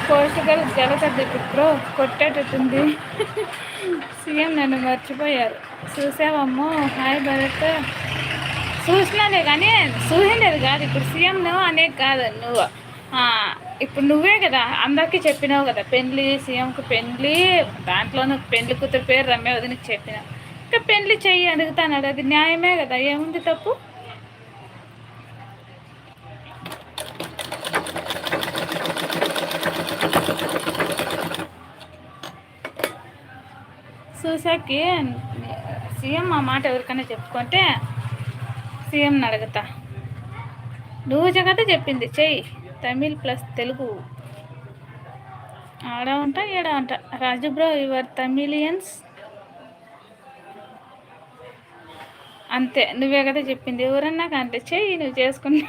Portugal గెలతది ఇప్పుడు కొట్టేటట్టుంది. CM నన్ను మర్చిపోయారు. చూసావమ్మో హాయ్ భరత్. చూసినానే కానీ చూసిండేది కాదు. ఇప్పుడు సీఎం అనేది కాదు నువ్వు. ఇప్పుడు నువ్వే కదా అందరికీ చెప్పినావు కదా పెళ్ళి సీఎంకి పెళ్ళి, దాంట్లోనూ పెళ్లి కూతురు పేరు రమ్య వదినకి చెప్పినావు. ఇంకా పెళ్ళి చెయ్యి అడుగుతాన్నాడు, అది న్యాయమే కదా, ఏముంది తప్పు? చూసాకి సీఎం ఆ మాట ఎవరికైనా చెప్పుకుంటే సీఎంని అడుగుతా. నువ్వు జగత చెప్పింది చెయ్యి, తమిళ్ ప్లస్ తెలుగు. ఆడ ఉంటా ఈడ ఉంటా. రాజు బ్రో యువర్ తమిళియన్స్. అంతే, నువ్వే కదా చెప్పింది. ఎవరన్నా అంతే చెయ్యి, నువ్వు చేసుకున్నా